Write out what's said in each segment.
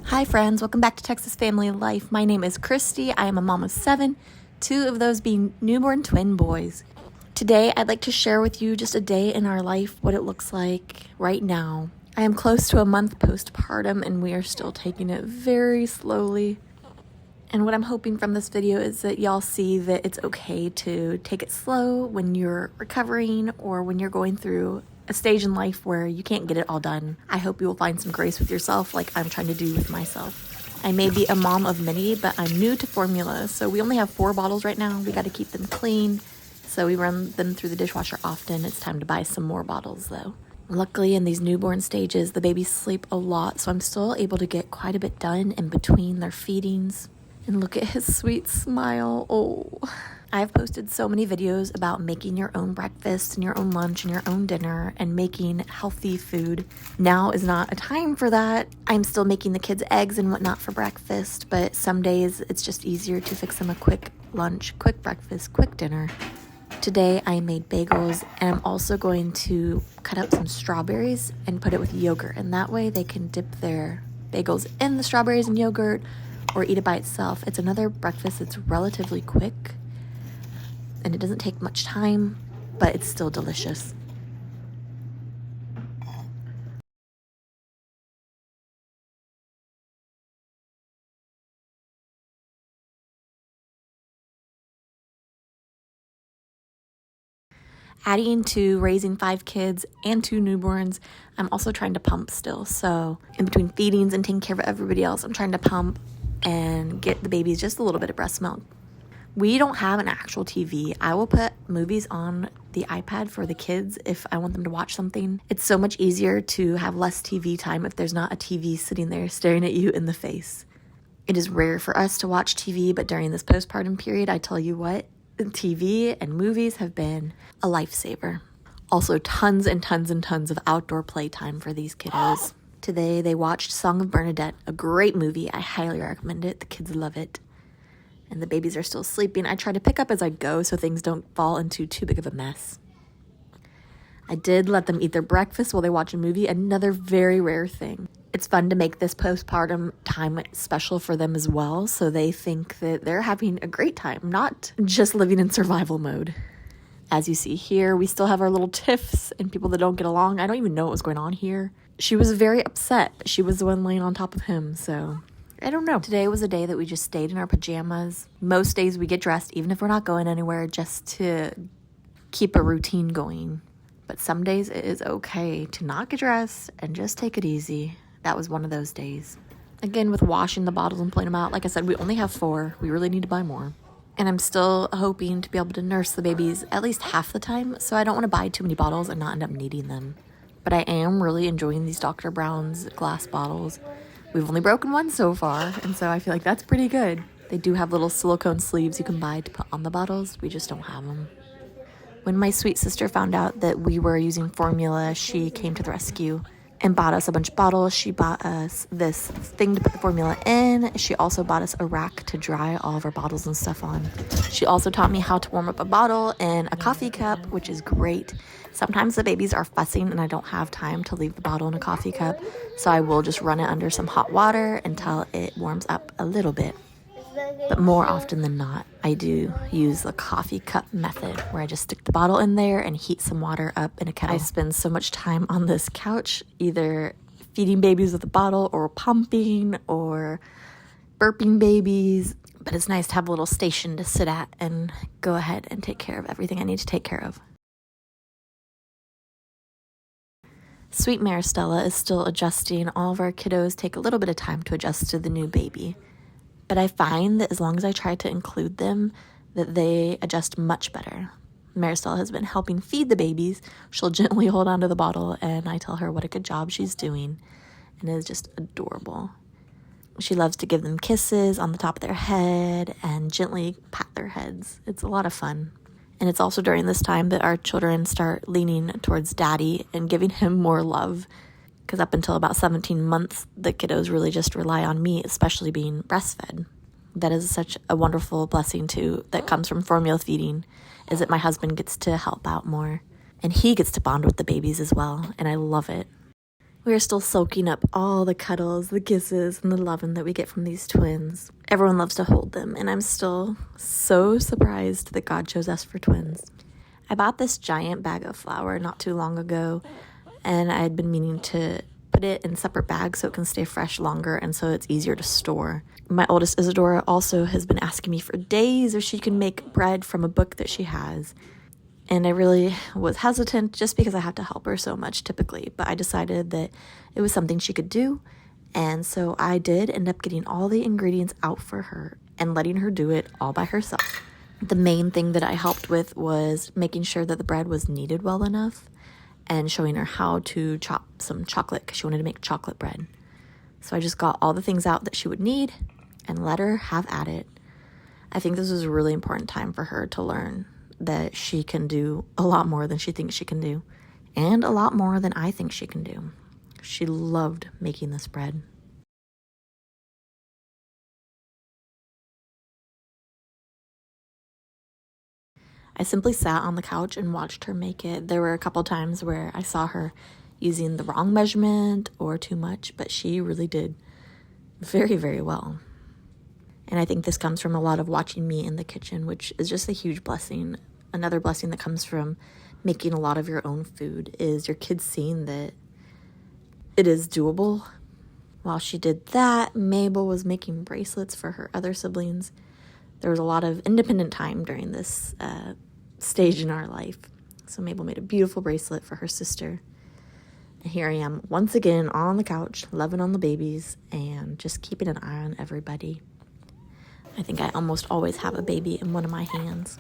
Hi friends, welcome back to Texas Family Life. My name is Kristy. I am a mom of 7, 2 of those being newborn twin boys. Today I'd like to share with you just a day in our life, what it looks like right now. I am close to a month postpartum and we are still taking it very slowly. And what I'm hoping from this video is that y'all see that it's okay to take it slow when you're recovering or when you're going through a stage in life where you can't get it all done. I hope you will find some grace with yourself like I'm trying to do with myself. I may be a mom of many, but I'm new to formula, so we only have 4 bottles right now. We got to keep them clean, so we run them through the dishwasher often. It's time to buy some more bottles though. Luckily, in these newborn stages, the babies sleep a lot, so I'm still able to get quite a bit done in between their feedings. And look at his sweet smile. Oh, I've posted so many videos about making your own breakfast and your own lunch and your own dinner and making healthy food. Now is not a time for that. I'm still making the kids eggs and whatnot for breakfast, but some days it's just easier to fix them a quick lunch, quick breakfast, quick dinner. Today I made bagels, and I'm also going to cut up some strawberries and put it with yogurt, and that way they can dip their bagels in the strawberries and yogurt or eat it by itself. It's another breakfast that's relatively quick and it doesn't take much time, but it's still delicious. Adding to raising 5 kids and 2 newborns, I'm also trying to pump still. So in between feedings and taking care of everybody else, I'm trying to pump and get the babies just a little bit of breast milk. We don't have an actual TV. I will put movies on the iPad for the kids if I want them to watch something. It's so much easier to have less TV time if there's not a TV sitting there staring at you in the face. It is rare for us to watch TV, but during this postpartum period, I tell you what, TV and movies have been a lifesaver. Also, tons and tons and tons of outdoor playtime for these kiddos. Today, they watched Song of Bernadette, a great movie. I highly recommend it. The kids love it. And the babies are still sleeping. I try to pick up as I go so things don't fall into too big of a mess. I did let them eat their breakfast while they watch a movie, another very rare thing. It's fun to make this postpartum time special for them as well, so they think that they're having a great time, not just living in survival mode. As you see here, we still have our little tiffs and people that don't get along. I don't even know what was going on here. She was very upset. She was the one laying on top of him, so I don't know. Today was a day that we just stayed in our pajamas. Most days we get dressed, even if we're not going anywhere, just to keep a routine going. But some days it is okay to not get dressed and just take it easy. That was one of those days. Again, with washing the bottles and pulling them out, like I said, we only have 4. We really need to buy more. And I'm still hoping to be able to nurse the babies at least half the time, so I don't want to buy too many bottles and not end up needing them. But I am really enjoying these Dr. Brown's glass bottles. We've only broken one so far, and so I feel like that's pretty good. They do have little silicone sleeves you can buy to put on the bottles. We just don't have them. When my sweet sister found out that we were using formula, she came to the rescue and bought us a bunch of bottles. She bought us this thing to put the formula in. She also bought us a rack to dry all of our bottles and stuff on. She also taught me how to warm up a bottle in a coffee cup, which is great. Sometimes the babies are fussing and I don't have time to leave the bottle in a coffee cup, so I will just run it under some hot water until it warms up a little bit. But more often than not, I do use the coffee cup method where I just stick the bottle in there and heat some water up in a kettle. I spend so much time on this couch, either feeding babies with a bottle or pumping or burping babies. But it's nice to have a little station to sit at and go ahead and take care of everything I need to take care of. Sweet Maristella is still adjusting. All of our kiddos take a little bit of time to adjust to the new baby. But I find that as long as I try to include them, that they adjust much better. Maristella has been helping feed the babies. She'll gently hold onto the bottle, and I tell her what a good job she's doing. And it is just adorable. She loves to give them kisses on the top of their head and gently pat their heads. It's a lot of fun. And it's also during this time that our children start leaning towards daddy and giving him more love. Because up until about 17 months, the kiddos really just rely on me, especially being breastfed. That is such a wonderful blessing, too, that comes from formula feeding, is that my husband gets to help out more. And he gets to bond with the babies as well, and I love it. We are still soaking up all the cuddles, the kisses, and the loving that we get from these twins. Everyone loves to hold them, and I'm still so surprised that God chose us for twins. I bought this giant bag of flour not too long ago, and I had been meaning to put it in separate bags so it can stay fresh longer and so it's easier to store. My oldest Isadora also has been asking me for days if she can make bread from a book that she has. And I really was hesitant just because I have to help her so much typically, but I decided that it was something she could do. And so I did end up getting all the ingredients out for her and letting her do it all by herself. The main thing that I helped with was making sure that the bread was kneaded well enough and showing her how to chop some chocolate because she wanted to make chocolate bread. So I just got all the things out that she would need and let her have at it. I think this was a really important time for her to learn that she can do a lot more than she thinks she can do, and a lot more than I think she can do. She loved making this bread. I simply sat on the couch and watched her make it. There were a couple times where I saw her using the wrong measurement or too much, but she really did very, very well. And I think this comes from a lot of watching me in the kitchen, which is just a huge blessing. Another blessing that comes from making a lot of your own food is your kids seeing that it is doable. While she did that, Mabel was making bracelets for her other siblings. There was a lot of independent time during this stage in our life. So Mabel made a beautiful bracelet for her sister. And here I am once again on the couch, loving on the babies and just keeping an eye on everybody. I think I almost always have a baby in one of my hands.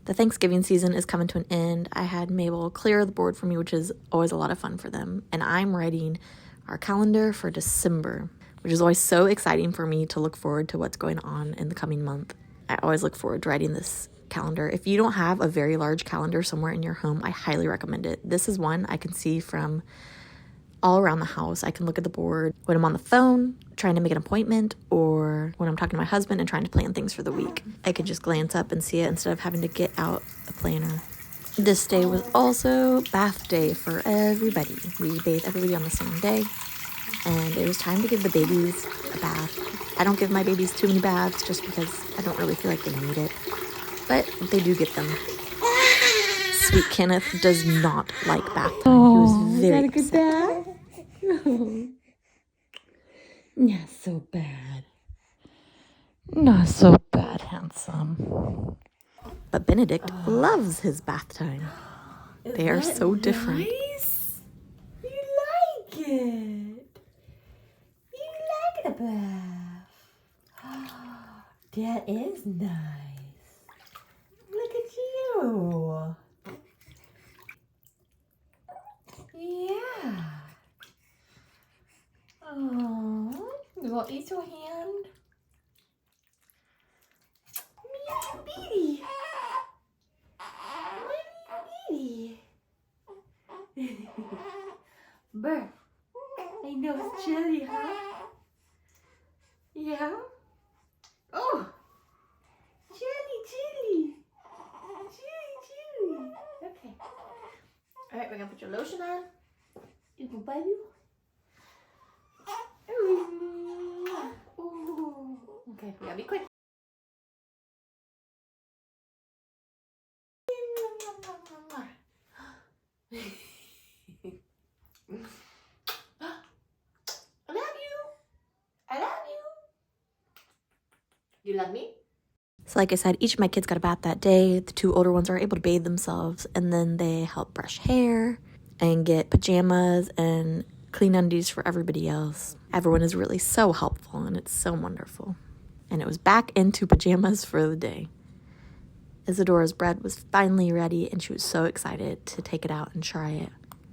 The Thanksgiving season is coming to an end. I had Mabel clear the board for me, which is always a lot of fun for them. And I'm writing our calendar for December, which is always so exciting for me to look forward to what's going on in the coming month. I always look forward to writing this calendar. If you don't have a very large calendar somewhere in your home, I highly recommend it. This is one I can see from all around the house. I can look at the board when I'm on the phone trying to make an appointment, or when I'm talking to my husband and trying to plan things for the week. I could just glance up and see it instead of having to get out a planner. This day was also bath day for everybody. We bathe everybody on the same day, and it was time to give the babies a bath. I don't give my babies too many baths just because I don't really feel like they need it, but they do get them. Sweet Kenneth does not like bath time. He was very upset. Not so bad. Not so bad, handsome. But Benedict loves his bath time. They are so different. Nice? You like it? You like the bath? That is nice. Look at you. Yeah. Oh, you want to eat your hand? Meow, Beady. Beady. Burr. I know it's chilly, huh? Yeah. Oh, chilly. Okay. All right, we're gonna put your lotion on. It will bite you. Ooh. Okay, we gotta be quick. I love you. You love me? So like I said, each of my kids got a bath that day. The two older ones are able to bathe themselves, and then they help brush hair and get pajamas and clean undies for everybody else. Everyone is really so helpful, and it's so wonderful. And it was back into pajamas for the day. Isadora's bread was finally ready, and she was so excited to take it out and try it.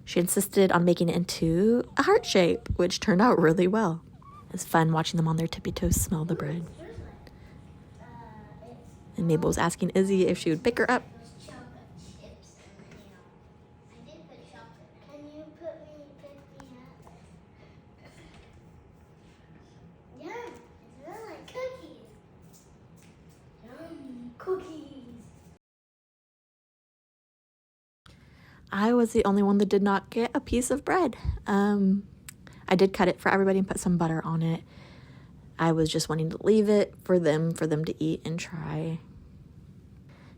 She insisted on making it into a heart shape, which turned out really well. It was fun watching them on their tippy toes smell the bread. And Mabel was asking Izzy if she would pick her up. Can you pick me up? Yeah, it smells like cookies. Yummy cookies. I was the only one that did not get a piece of bread. I did cut it for everybody and put some butter on it. I was just wanting to leave it for them to eat and try.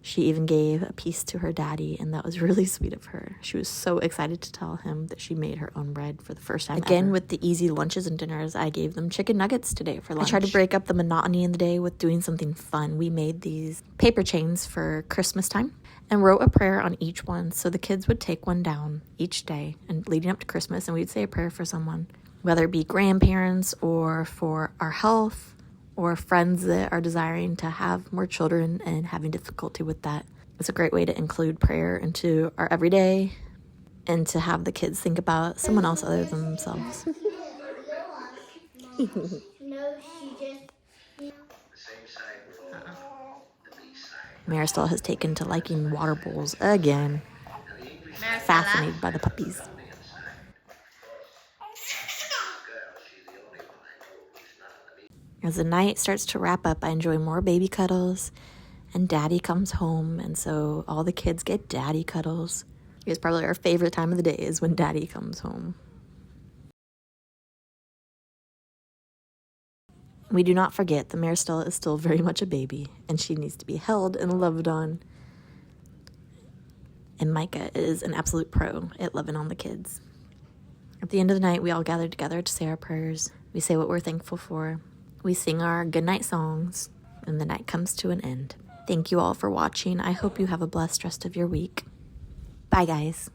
She even gave a piece to her daddy, and that was really sweet of her. She was so excited to tell him that she made her own bread for the first time Again, ever. With the easy lunches and dinners, I gave them chicken nuggets today for lunch. I tried to break up the monotony in the day with doing something fun. We made these paper chains for Christmas time and wrote a prayer on each one. So the kids would take one down each day and leading up to Christmas, and we'd say a prayer for someone, whether it be grandparents or for our health, or friends that are desiring to have more children and having difficulty with that. It's a great way to include prayer into our everyday and to have the kids think about someone else other than themselves. Marisol has taken to liking water bowls again. Fascinated by the puppies. As the night starts to wrap up, I enjoy more baby cuddles, and daddy comes home, and so all the kids get daddy cuddles. It's probably our favorite time of the day is when daddy comes home. We do not forget that Marisol is still very much a baby, and she needs to be held and loved on. And Micah is an absolute pro at loving on the kids. At the end of the night, we all gather together to say our prayers. We say what we're thankful for. We sing our goodnight songs, and the night comes to an end. Thank you all for watching. I hope you have a blessed rest of your week. Bye, guys.